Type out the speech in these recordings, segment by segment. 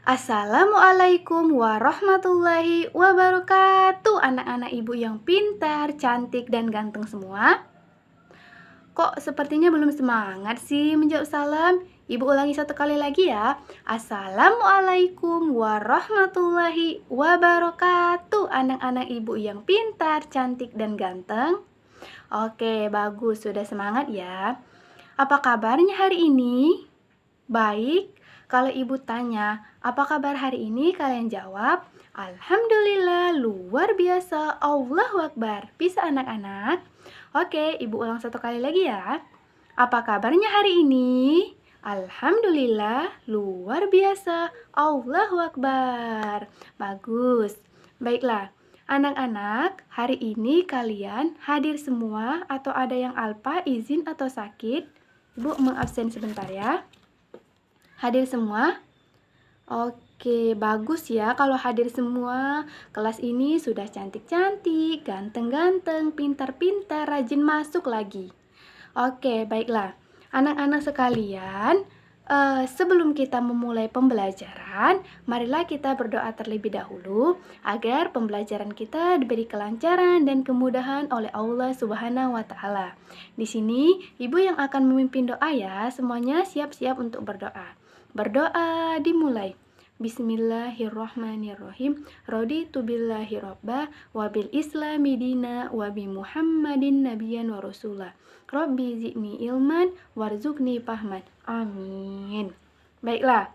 Assalamualaikum warahmatullahi wabarakatuh. Anak-anak ibu yang pintar, cantik, dan ganteng semua. Kok sepertinya belum semangat sih menjawab salam? Ibu ulangi satu kali lagi ya. Assalamualaikum warahmatullahi wabarakatuh. Anak-anak ibu yang pintar, cantik, dan ganteng. Oke, bagus. Sudah semangat ya. Apa kabarnya hari ini? Baik. Kalau ibu tanya, apa kabar hari ini? Kalian jawab, Alhamdulillah, luar biasa, Allahu Akbar. Bisa anak-anak? Oke, ibu ulang satu kali lagi ya. Apa kabarnya hari ini? Alhamdulillah, luar biasa, Allahu Akbar. Bagus. Baiklah, anak-anak, hari ini kalian hadir semua atau ada yang alpa, izin atau sakit? Ibu mengabsen sebentar ya. Hadir semua? Oke, bagus ya kalau hadir semua. Kelas ini sudah cantik-cantik, ganteng-ganteng, pintar-pintar, rajin masuk lagi. Oke, baiklah. Anak-anak sekalian, sebelum kita memulai pembelajaran, marilah kita berdoa terlebih dahulu agar pembelajaran kita diberi kelancaran dan kemudahan oleh Allah Subhanahu wa Ta'ala. Di sini, ibu yang akan memimpin doa ya. Semuanya siap-siap untuk berdoa. Berdoa dimulai. Bismillahirrahmanirrahim. Raditu billahi robba wa bil islami dina wa bi Muhammadin nabiyyan wa rasulah. Rabbi zidni ilman warzuqni fahman. Amin. Baiklah.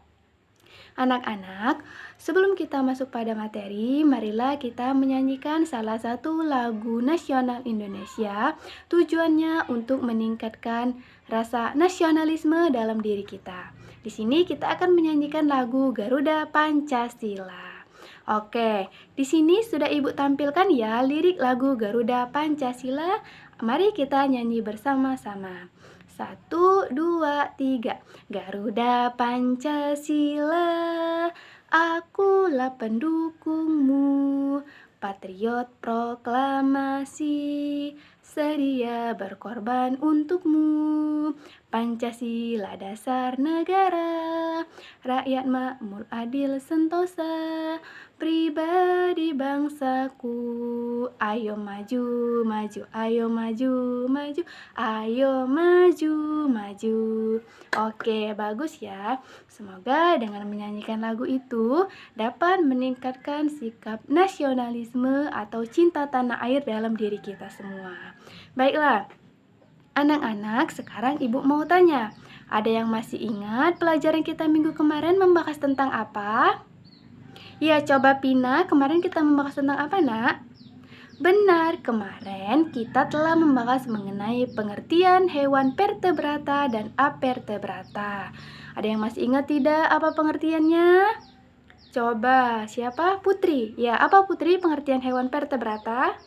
Anak-anak, sebelum kita masuk pada materi, marilah kita menyanyikan salah satu lagu nasional Indonesia. Tujuannya untuk meningkatkan rasa nasionalisme dalam diri kita. Di sini kita akan menyanyikan lagu Garuda Pancasila. Oke, di sini sudah ibu tampilkan ya lirik lagu Garuda Pancasila. Mari kita nyanyi bersama-sama. 1, 2, 3. Garuda Pancasila, akulah pendukungmu. Patriot proklamasi, sedia berkorban untukmu. Pancasila dasar negara, rakyat makmur adil sentosa, pribadi bangsaku. Ayo maju, maju, ayo maju, maju, ayo maju, maju. Oke, bagus ya. Semoga dengan menyanyikan lagu itu dapat meningkatkan sikap nasionalisme atau cinta tanah air dalam diri kita semua. Baiklah, anak-anak, sekarang ibu mau tanya, ada yang masih ingat pelajaran kita minggu kemarin membahas tentang apa? Ya, coba Pina, kemarin kita membahas tentang apa, nak? Benar, kemarin kita telah membahas mengenai pengertian hewan vertebrata dan avertebrata. Ada yang masih ingat tidak apa pengertiannya? Coba, siapa? Putri. Ya, apa Putri pengertian hewan vertebrata?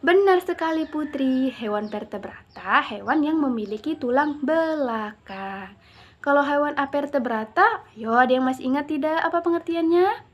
Benar sekali Putri, hewan vertebrata, hewan yang memiliki tulang belakang. Kalau hewan avertebrata, ayo ada yang masih ingat tidak apa pengertiannya?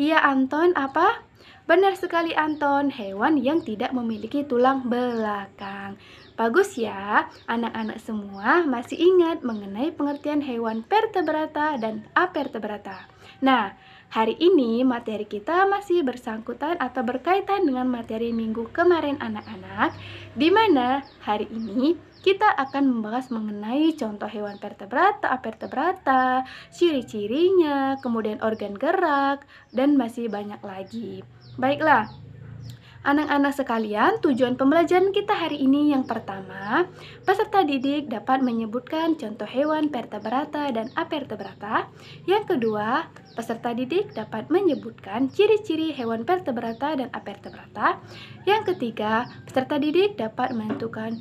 Iya Anton, apa? Benar sekali Anton, hewan yang tidak memiliki tulang belakang. Bagus ya, anak-anak semua masih ingat mengenai pengertian hewan vertebrata dan avertebrata. Nah, hari ini materi kita masih bersangkutan atau berkaitan dengan materi minggu kemarin anak-anak, di mana hari ini kita akan membahas mengenai contoh hewan vertebrata, avertebrata, ciri-cirinya, kemudian organ gerak, dan masih banyak lagi. Baiklah, anak-anak sekalian, tujuan pembelajaran kita hari ini yang pertama, peserta didik dapat menyebutkan contoh hewan vertebrata dan avertebrata. Yang kedua, peserta didik dapat menyebutkan ciri-ciri hewan vertebrata dan avertebrata. Yang ketiga, peserta didik dapat menentukan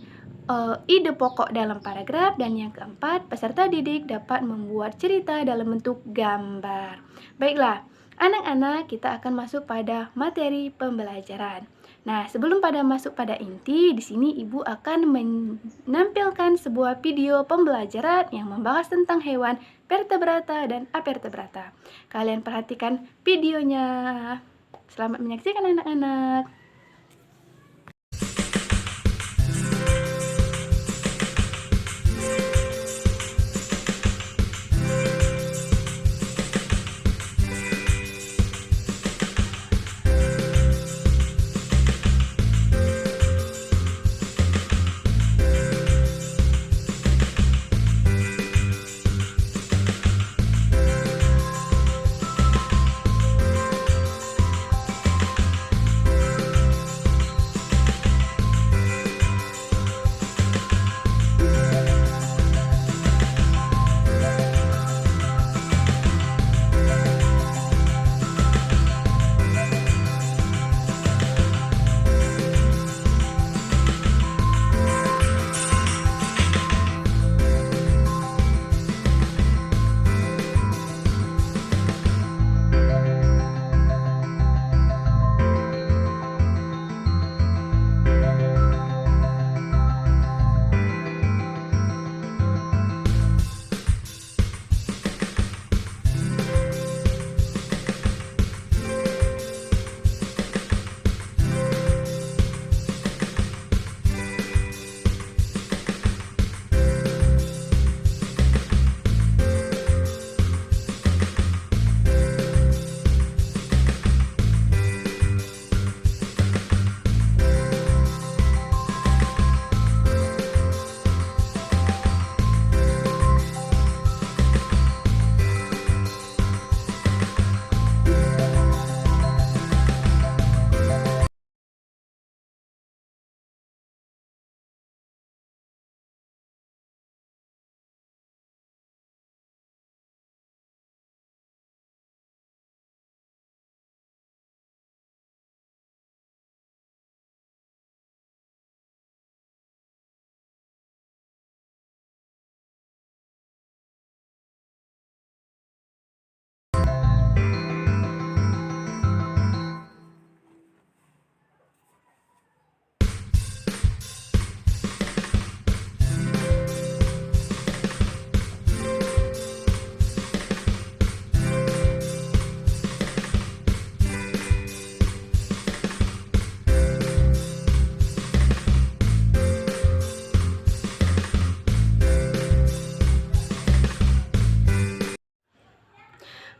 ide pokok dalam paragraf. Dan yang keempat, peserta didik dapat membuat cerita dalam bentuk gambar. Baiklah, anak-anak, kita akan masuk pada materi pembelajaran. Nah, sebelum masuk pada inti, di sini ibu akan menampilkan sebuah video pembelajaran yang membahas tentang hewan vertebrata dan avertebrata. Kalian perhatikan videonya. Selamat menyaksikan anak-anak.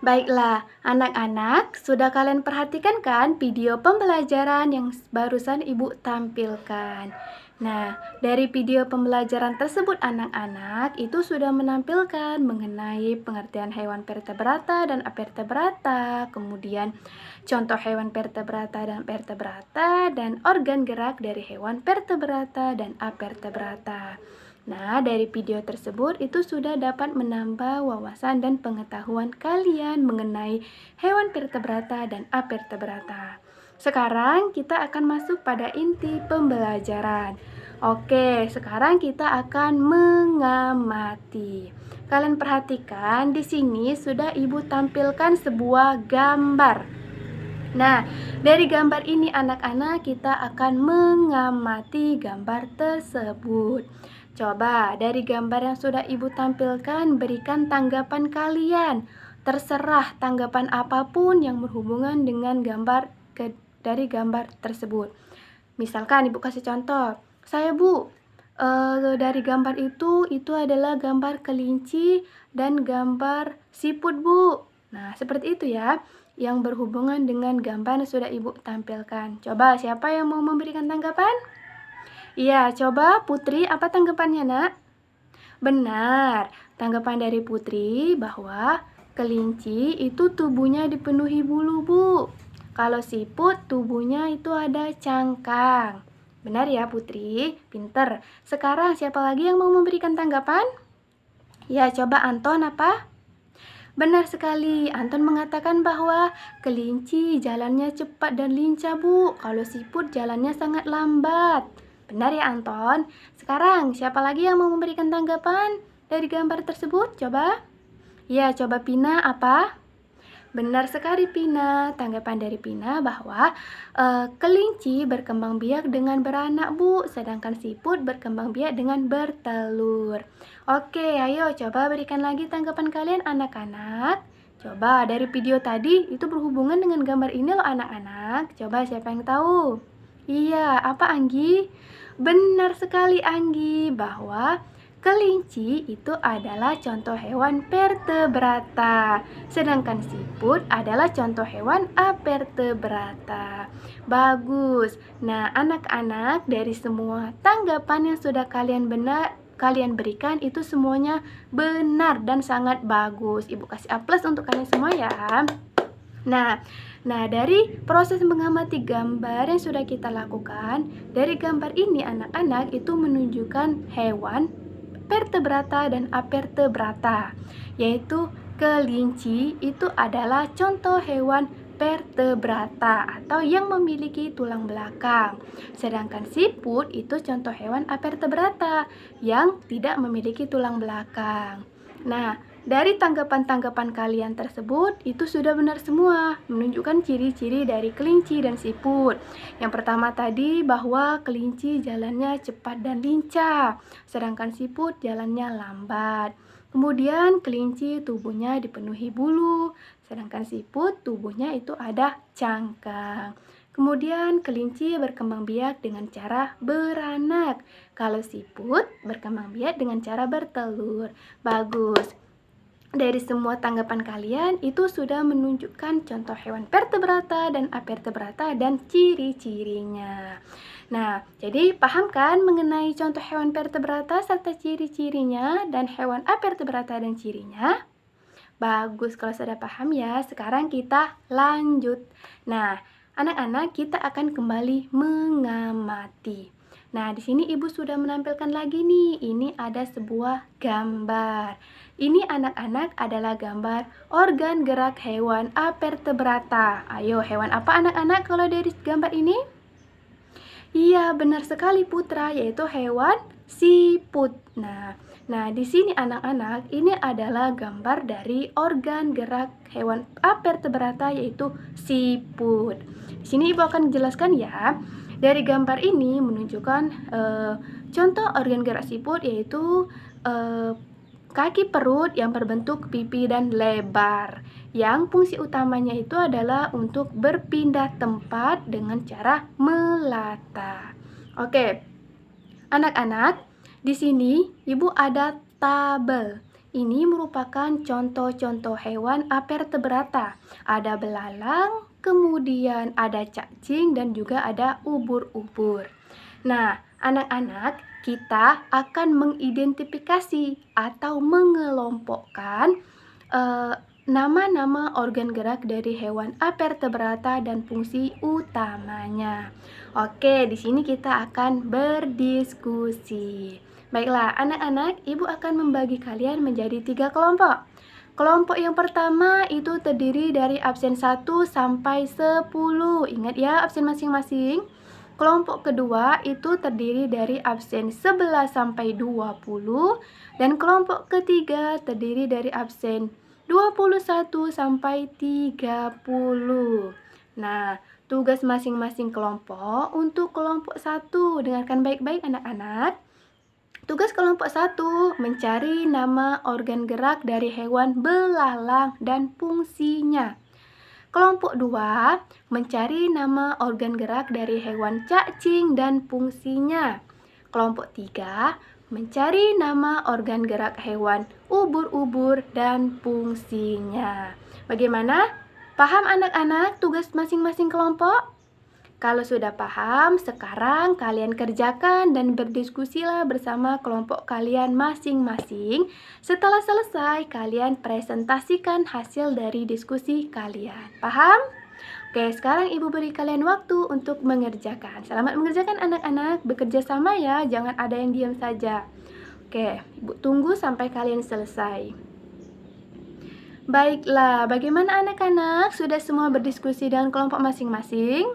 Baiklah, anak-anak, sudah kalian perhatikan kan video pembelajaran yang barusan Ibu tampilkan? Nah, dari video pembelajaran tersebut anak-anak itu sudah menampilkan mengenai pengertian hewan vertebrata dan avertebrata, kemudian contoh hewan vertebrata dan organ gerak dari hewan vertebrata dan avertebrata. Nah, dari video tersebut itu sudah dapat menambah wawasan dan pengetahuan kalian mengenai hewan vertebrata dan avertebrata. Sekarang kita akan masuk pada inti pembelajaran. Oke, sekarang kita akan mengamati. Kalian perhatikan di sini sudah Ibu tampilkan sebuah gambar. Nah, dari gambar ini anak-anak kita akan mengamati gambar tersebut. Coba dari gambar yang sudah Ibu tampilkan berikan tanggapan kalian. Terserah tanggapan apapun yang berhubungan dengan dari gambar tersebut. Misalkan Ibu kasih contoh, saya Bu, dari gambar itu adalah gambar kelinci dan gambar siput Bu. Nah, seperti itu ya, yang berhubungan dengan gambar yang sudah Ibu tampilkan. Coba siapa yang mau memberikan tanggapan? Iya, coba Putri, apa tanggapannya nak? Benar, tanggapan dari Putri bahwa kelinci itu tubuhnya dipenuhi bulu Bu. Kalau siput tubuhnya itu ada cangkang. Benar ya Putri, pinter. Sekarang siapa lagi yang mau memberikan tanggapan? Ya, coba Anton apa? Benar sekali, Anton mengatakan bahwa kelinci jalannya cepat dan lincah Bu, kalau siput jalannya sangat lambat. Benar ya Anton? Sekarang siapa lagi yang mau memberikan tanggapan dari gambar tersebut? Coba. Ya, coba Pina apa? Benar sekali Pina, tanggapan dari Pina bahwa kelinci berkembang biak dengan beranak Bu, sedangkan siput berkembang biak dengan bertelur. Oke, ayo coba berikan lagi tanggapan kalian anak-anak. Coba dari video tadi itu berhubungan dengan gambar ini loh anak-anak. Coba siapa yang tahu? Iya, apa Anggi? Benar sekali Anggi bahwa kelinci itu adalah contoh hewan vertebrata, sedangkan siput adalah contoh hewan avertebrata. Bagus. Nah, anak-anak, dari semua tanggapan yang sudah kalian berikan itu semuanya benar dan sangat bagus. Ibu kasih A+ untuk kalian semua ya. Nah, dari proses mengamati gambar yang sudah kita lakukan, dari gambar ini anak-anak itu menunjukkan hewan vertebrata dan avertebrata, yaitu kelinci itu adalah contoh hewan vertebrata atau yang memiliki tulang belakang, sedangkan siput itu contoh hewan avertebrata yang tidak memiliki tulang belakang. Nah, dari tanggapan-tanggapan kalian tersebut itu sudah benar semua, menunjukkan ciri-ciri dari kelinci dan siput. Yang pertama tadi bahwa kelinci jalannya cepat dan lincah, sedangkan siput jalannya lambat. Kemudian kelinci tubuhnya dipenuhi bulu, sedangkan siput tubuhnya itu ada cangkang. Kemudian kelinci berkembang biak dengan cara beranak, kalau siput berkembang biak dengan cara bertelur. Bagus. Dari semua tanggapan kalian itu sudah menunjukkan contoh hewan vertebrata dan avertebrata dan ciri-cirinya. Nah, jadi paham kan mengenai contoh hewan vertebrata serta ciri-cirinya dan hewan avertebrata dan cirinya? Bagus kalau sudah paham ya. Sekarang kita lanjut. Nah, anak-anak kita akan kembali mengamati. Nah, di sini Ibu sudah menampilkan lagi nih. Ini ada sebuah gambar. Ini anak-anak adalah gambar organ gerak hewan avertebrata. Ayo, hewan apa anak-anak kalau dari gambar ini? Iya, benar sekali Putra, yaitu hewan siput. Nah, di sini anak-anak, ini adalah gambar dari organ gerak hewan avertebrata yaitu siput. Di sini Ibu akan jelaskan ya. Dari gambar ini menunjukkan contoh organ gerak siput yaitu kaki perut yang berbentuk pipi dan lebar. Yang fungsi utamanya itu adalah untuk berpindah tempat dengan cara melata. Oke, anak-anak, di sini Ibu ada tabel. ini merupakan contoh-contoh hewan apertebrata. Ada belalang, kemudian ada cacing, dan juga ada ubur-ubur. Nah, anak-anak, kita akan mengidentifikasi atau mengelompokkan nama-nama organ gerak dari hewan apertebrata dan fungsi utamanya. Oke, di sini kita akan berdiskusi. Baiklah, anak-anak, Ibu akan membagi kalian menjadi 3 kelompok. Kelompok yang pertama itu terdiri dari absen 1 sampai 10. Ingat ya absen masing-masing. Kelompok kedua itu terdiri dari absen 11 sampai 20 dan kelompok ketiga terdiri dari absen 21 sampai 30. Nah, tugas masing-masing kelompok untuk kelompok 1, dengarkan baik-baik anak-anak. Tugas kelompok 1 mencari nama organ gerak dari hewan belalang dan fungsinya. Kelompok 2 mencari nama organ gerak dari hewan cacing dan fungsinya. Kelompok 3 mencari nama organ gerak hewan ubur-ubur dan fungsinya. Bagaimana? Paham anak-anak tugas masing-masing kelompok? Kalau sudah paham, sekarang kalian kerjakan dan berdiskusilah bersama kelompok kalian masing-masing. Setelah selesai, kalian presentasikan hasil dari diskusi kalian. Paham? Oke, sekarang Ibu beri kalian waktu untuk mengerjakan. Selamat mengerjakan anak-anak, bekerja sama ya, jangan ada yang diam saja. Oke, Ibu tunggu sampai kalian selesai. Baiklah, bagaimana anak-anak? Sudah semua berdiskusi dengan kelompok masing-masing?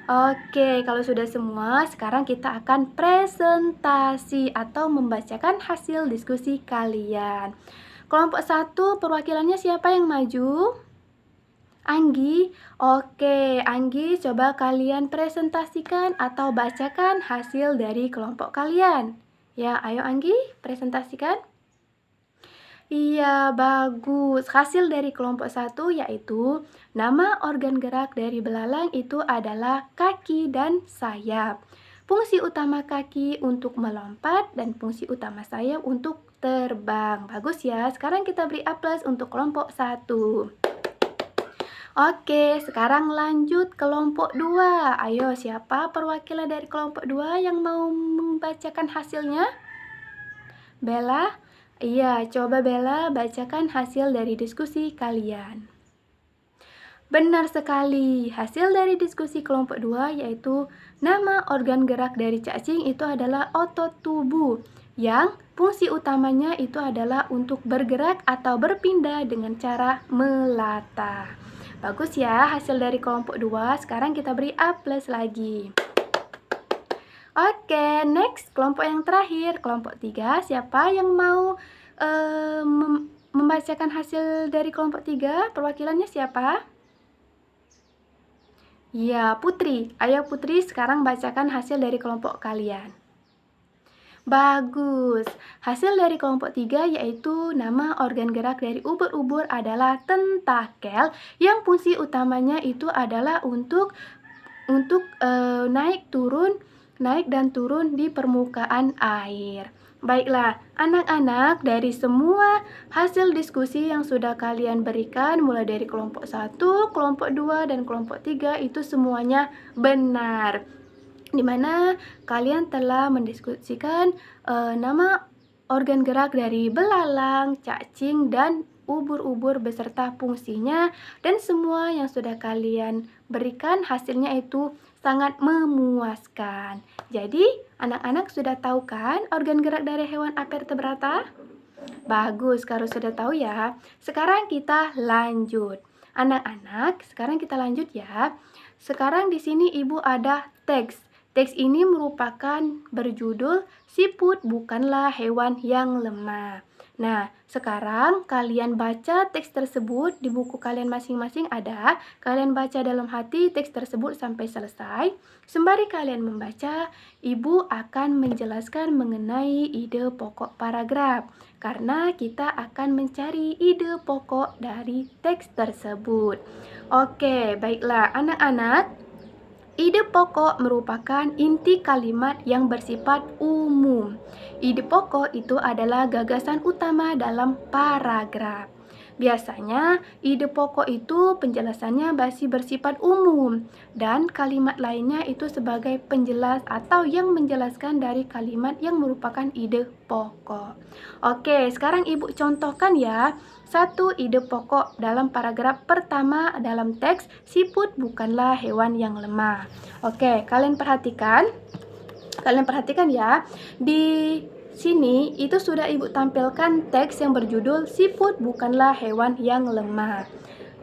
Oke, kalau sudah semua, sekarang kita akan presentasi atau membacakan hasil diskusi kalian. Kelompok 1, perwakilannya siapa yang maju? Anggi. Oke, Anggi, coba kalian presentasikan atau bacakan hasil dari kelompok kalian. Ya, ayo Anggi, presentasikan. Iya, bagus. Hasil dari kelompok 1 yaitu nama organ gerak dari belalang itu adalah kaki dan sayap. Fungsi utama kaki untuk melompat dan fungsi utama sayap untuk terbang. Bagus ya. Sekarang kita beri A+ untuk kelompok 1. Oke, sekarang lanjut kelompok 2. Ayo, siapa perwakilan dari kelompok 2 yang mau membacakan hasilnya? Bella? Iya, coba Bella bacakan hasil dari diskusi kalian. Benar sekali, hasil dari diskusi kelompok 2 yaitu nama organ gerak dari cacing itu adalah otot tubuh yang fungsi utamanya itu adalah untuk bergerak atau berpindah dengan cara melata. Bagus ya hasil dari kelompok 2, sekarang kita beri A+ lagi. Oke, next, kelompok yang terakhir, kelompok 3. Siapa yang mau membacakan hasil dari kelompok 3? Perwakilannya siapa? Ya, Putri. Ayo Putri, sekarang bacakan hasil dari kelompok kalian. Bagus. Hasil dari kelompok 3 yaitu nama organ gerak dari ubur-ubur adalah tentakel yang fungsi utamanya itu adalah untuk naik dan turun di permukaan air. Baiklah, anak-anak, dari semua hasil diskusi yang sudah kalian berikan mulai dari kelompok 1, kelompok 2, dan kelompok 3 itu semuanya benar. Dimana kalian telah mendiskusikan nama organ gerak dari belalang, cacing, dan ubur-ubur beserta fungsinya, dan semua yang sudah kalian berikan hasilnya itu sangat memuaskan. Jadi, anak-anak sudah tahu kan organ gerak dari hewan apertebrata? Bagus, kalau sudah tahu ya. Sekarang kita lanjut. Anak-anak, sekarang kita lanjut ya. Sekarang di sini Ibu ada teks. Teks ini merupakan berjudul "Siput bukanlah hewan yang lemah". Nah, sekarang kalian baca teks tersebut di buku kalian masing-masing ada. Kalian baca dalam hati teks tersebut sampai selesai. Sembari kalian membaca, Ibu akan menjelaskan mengenai ide pokok paragraf. Karena kita akan mencari ide pokok dari teks tersebut. Oke, baiklah anak-anak. Ide pokok merupakan inti kalimat yang bersifat umum. Ide pokok itu adalah gagasan utama dalam paragraf. Biasanya, ide pokok itu penjelasannya masih bersifat umum dan kalimat lainnya itu sebagai penjelas atau yang menjelaskan dari kalimat yang merupakan ide pokok. Oke, sekarang Ibu contohkan ya. Satu ide pokok dalam paragraf pertama dalam teks, siput bukanlah hewan yang lemah. Oke, kalian perhatikan ya. Di sini itu sudah Ibu tampilkan teks yang berjudul siput bukanlah hewan yang lemah.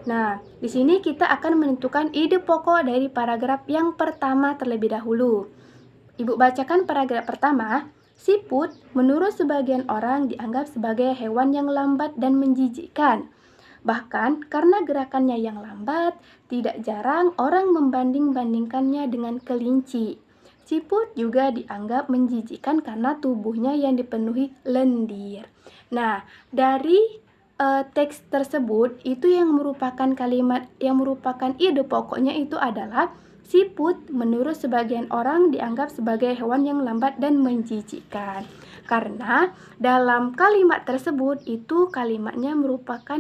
Nah, di sini kita akan menentukan ide pokok dari paragraf yang pertama terlebih dahulu. Ibu bacakan paragraf pertama. Siput, menurut sebagian orang, dianggap sebagai hewan yang lambat dan menjijikkan. Bahkan karena gerakannya yang lambat, tidak jarang orang membanding-bandingkannya dengan kelinci. Siput juga dianggap menjijikkan karena tubuhnya yang dipenuhi lendir. Nah, dari teks tersebut itu yang merupakan kalimat yang merupakan ide pokoknya itu adalah siput menurut sebagian orang dianggap sebagai hewan yang lambat dan menjijikkan. Karena dalam kalimat tersebut itu kalimatnya merupakan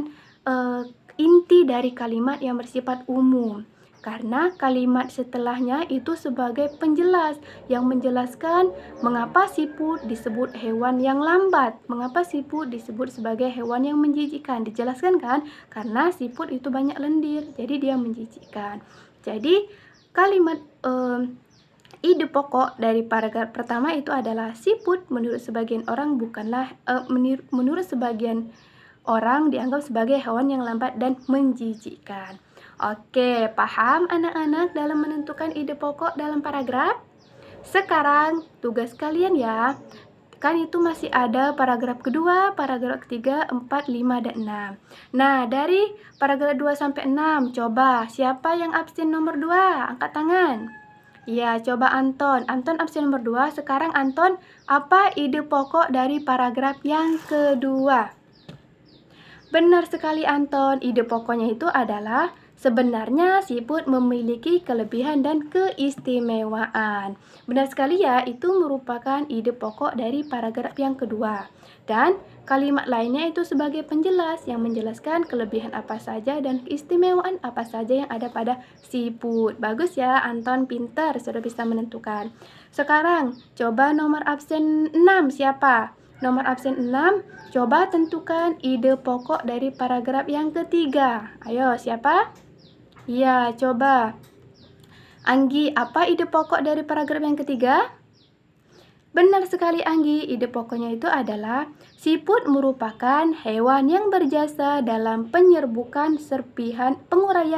inti dari kalimat yang bersifat umum. Karena kalimat setelahnya itu sebagai penjelas yang menjelaskan mengapa siput disebut hewan yang lambat, mengapa siput disebut sebagai hewan yang menjijikkan. Dijelaskan kan? Karena siput itu banyak lendir, jadi dia menjijikkan. Jadi kalimat ide pokok dari paragraf pertama itu adalah siput menurut sebagian orang bukanlah menurut sebagian orang dianggap sebagai hewan yang lambat dan menjijikkan. Oke, paham anak-anak dalam menentukan ide pokok dalam paragraf? Sekarang tugas kalian ya. Kan itu masih ada paragraf kedua, paragraf ketiga, 4, 5, dan 6. Nah, dari paragraf 2 sampai 6, coba siapa yang absen nomor 2? Angkat tangan. Ya, coba Anton. Anton absen nomor 2. Sekarang Anton, apa ide pokok dari paragraf yang kedua? Benar sekali Anton, ide pokoknya itu adalah sebenarnya siput memiliki kelebihan dan keistimewaan. Benar sekali ya, itu merupakan ide pokok dari paragraf yang kedua. Dan kalimat lainnya itu sebagai penjelas yang menjelaskan kelebihan apa saja dan keistimewaan apa saja yang ada pada siput. Bagus ya Anton, pintar, sudah bisa menentukan. Sekarang coba nomor absen 6 siapa? Nomor absen 6, coba tentukan ide pokok dari paragraf yang ketiga. Ayo, siapa? Ya, coba. Anggi, apa ide pokok dari paragraf yang ketiga? Benar sekali Anggi, ide pokoknya itu adalah siput merupakan hewan yang berjasa dalam penguraian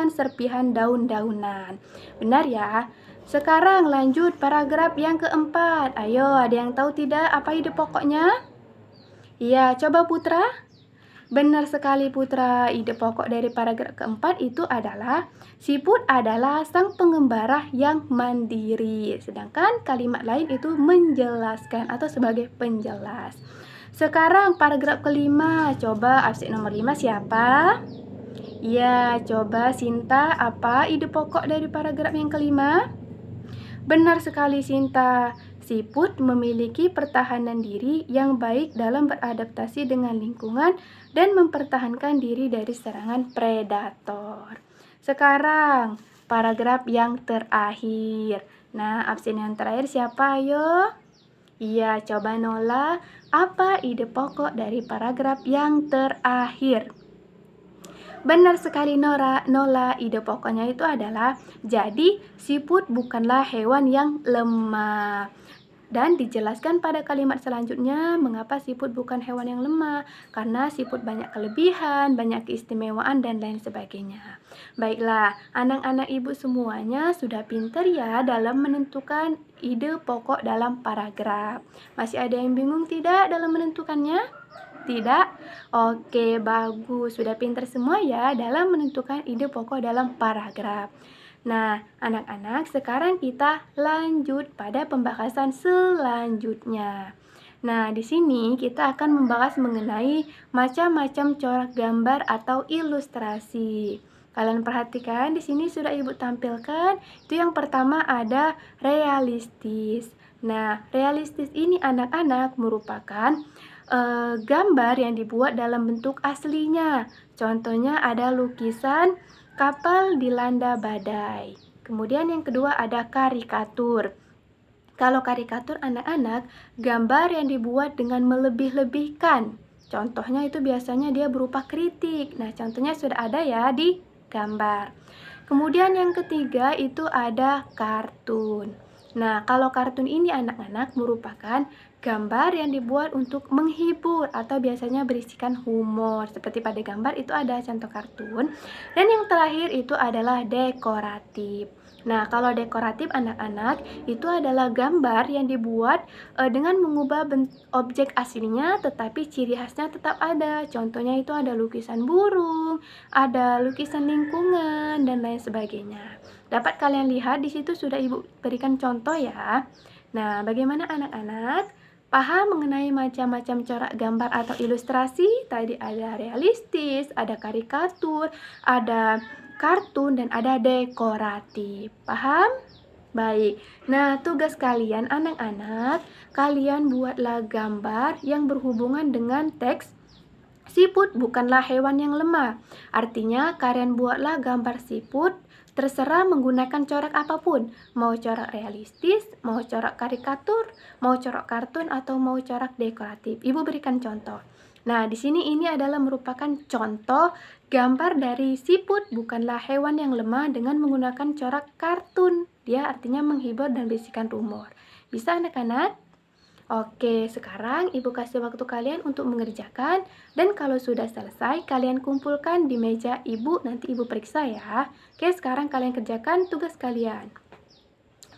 serpihan daun-daunan. Benar ya? Sekarang lanjut paragraf yang keempat. Ayo, ada yang tahu tidak apa ide pokoknya? Iya, coba Putra. Benar sekali Putra, ide pokok dari paragraf keempat itu adalah siput adalah sang pengembara yang mandiri. Sedangkan kalimat lain itu menjelaskan atau sebagai penjelas. Sekarang paragraf kelima, coba absen nomor 5 siapa? Ya, coba Sinta, apa ide pokok dari paragraf yang kelima? Benar sekali Sinta. Siput memiliki pertahanan diri yang baik dalam beradaptasi dengan lingkungan dan mempertahankan diri dari serangan predator. Sekarang, paragraf yang terakhir. Nah, absen yang terakhir siapa ayo? Iya, coba Nola. Apa ide pokok dari paragraf yang terakhir? Benar sekali Nola, ide pokoknya itu adalah jadi siput bukanlah hewan yang lemah. Dan dijelaskan pada kalimat selanjutnya mengapa siput bukan hewan yang lemah. Karena siput banyak kelebihan, banyak keistimewaan, dan lain sebagainya. Baiklah, anak-anak ibu semuanya sudah pintar ya dalam menentukan ide pokok dalam paragraf. Masih ada yang bingung tidak dalam menentukannya? Tidak? Oke, bagus. Sudah pintar semua ya dalam menentukan ide pokok dalam paragraf. Nah, anak-anak, sekarang kita lanjut pada pembahasan selanjutnya. Nah, di sini kita akan membahas mengenai macam-macam corak gambar atau ilustrasi. Kalian perhatikan di sini sudah Ibu tampilkan. Itu yang pertama ada realistis. Nah, realistis ini anak-anak merupakan gambar yang dibuat dalam bentuk aslinya. Contohnya ada lukisan kapal dilanda badai. Kemudian yang kedua ada karikatur. Kalau karikatur anak-anak, gambar yang dibuat dengan melebih-lebihkan. Contohnya itu biasanya dia berupa kritik. Nah, contohnya sudah ada ya di gambar. Kemudian yang ketiga itu ada kartun. Nah, kalau kartun ini anak-anak merupakan gambar yang dibuat untuk menghibur atau biasanya berisikan humor. Seperti pada gambar itu ada contoh kartun. Dan yang terakhir itu adalah dekoratif. Nah, kalau dekoratif anak-anak itu adalah gambar yang dibuat dengan mengubah objek aslinya tetapi ciri khasnya tetap ada. Contohnya itu ada lukisan burung, ada lukisan lingkungan dan lain sebagainya. Dapat kalian lihat di situ sudah Ibu berikan contoh ya. Nah, bagaimana anak-anak? Paham mengenai macam-macam corak gambar atau ilustrasi? Tadi ada realistis, ada karikatur, ada kartun, dan ada dekoratif. Paham? Baik. Nah, tugas kalian anak-anak, kalian buatlah gambar yang berhubungan dengan teks siput bukanlah hewan yang lemah. Artinya, kalian buatlah gambar siput terserah menggunakan corak apapun. Mau corak realistis, mau corak karikatur, mau corak kartun, atau mau corak dekoratif. Ibu berikan contoh. Nah, di sini ini adalah merupakan contoh gambar dari siput bukanlah hewan yang lemah dengan menggunakan corak kartun. Dia artinya menghibur dan berisikan rumor. Bisa anak-anak? Oke, sekarang Ibu kasih waktu kalian untuk mengerjakan. Dan kalau sudah selesai, kalian kumpulkan di meja Ibu, nanti Ibu periksa ya. Oke, sekarang kalian kerjakan tugas kalian.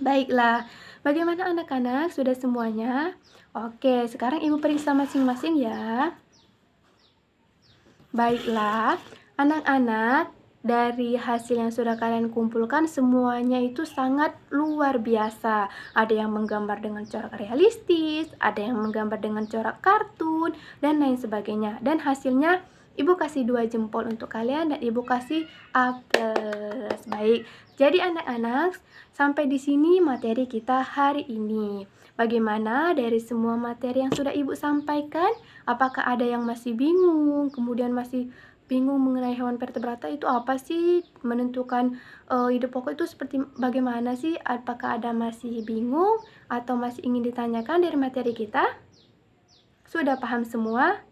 Baiklah, bagaimana anak-anak? Sudah semuanya? Oke, sekarang Ibu periksa masing-masing ya. Baiklah, anak-anak, dari hasil yang sudah kalian kumpulkan semuanya itu sangat luar biasa. Ada yang menggambar dengan corak realistis, ada yang menggambar dengan corak kartun, dan lain sebagainya. Dan hasilnya Ibu kasih 2 jempol untuk kalian dan Ibu kasih A+. Baik, jadi anak-anak, sampai di sini materi kita hari ini. Bagaimana dari semua materi yang sudah Ibu sampaikan? Apakah ada yang masih bingung? Kemudian masih bingung mengenai hewan vertebrata itu apa sih? Menentukan hidup pokok itu seperti bagaimana sih? Apakah ada masih bingung atau masih ingin ditanyakan dari materi kita? Sudah paham semua?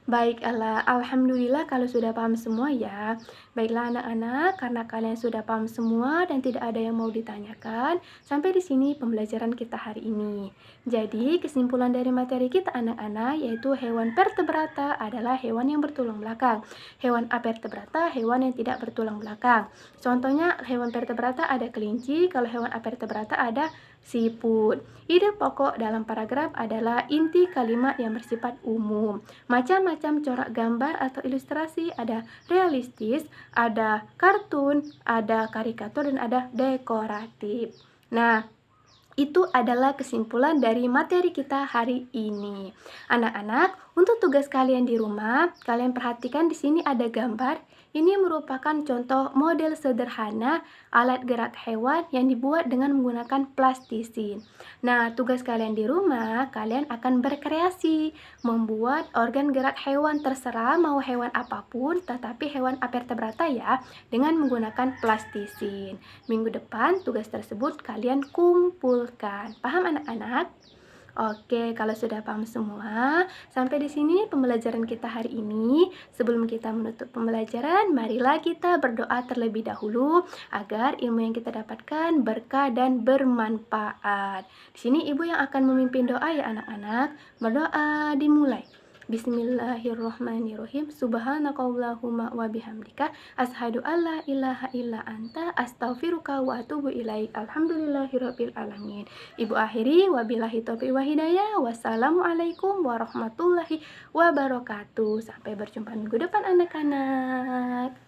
Baiklah, alhamdulillah kalau sudah paham semua ya. Baiklah anak-anak, karena kalian sudah paham semua dan tidak ada yang mau ditanyakan, sampai di sini pembelajaran kita hari ini. Jadi, kesimpulan dari materi kita anak-anak yaitu hewan vertebrata adalah hewan yang bertulang belakang. Hewan avertebrata, hewan yang tidak bertulang belakang. Contohnya hewan vertebrata ada kelinci, kalau hewan avertebrata ada siput. Ide pokok dalam paragraf adalah inti kalimat yang bersifat umum. Macam-macam corak gambar atau ilustrasi, ada realistis, ada kartun, ada karikatur, dan ada dekoratif. Nah, itu adalah kesimpulan dari materi kita hari ini. Anak-anak, untuk tugas kalian di rumah, kalian perhatikan di sini ada gambar. Ini merupakan contoh model sederhana alat gerak hewan yang dibuat dengan menggunakan plastisin. Nah, tugas kalian di rumah, kalian akan berkreasi, membuat organ gerak hewan terserah mau hewan apapun, tetapi hewan avertebrata ya, dengan menggunakan plastisin. Minggu depan tugas tersebut kalian kumpulkan. Paham anak-anak? Oke, kalau sudah paham semua, sampai di sini pembelajaran kita hari ini. Sebelum kita menutup pembelajaran, marilah kita berdoa terlebih dahulu agar ilmu yang kita dapatkan berkah dan bermanfaat. Di sini Ibu yang akan memimpin doa ya anak-anak. Berdoa dimulai. Bismillahirrohmanirrohim. Subhanakallahumma wa bihamdika ashadu alla ilaha illa anta astaghfiruka wa atubu ilaik. Alhamdulillahirabbil alamin. Ibu akhiri wabillahi taufiq wa hidayah. Wassalamualaikum warahmatullahi wabarakatuh. Sampai berjumpa minggu depan anak-anak.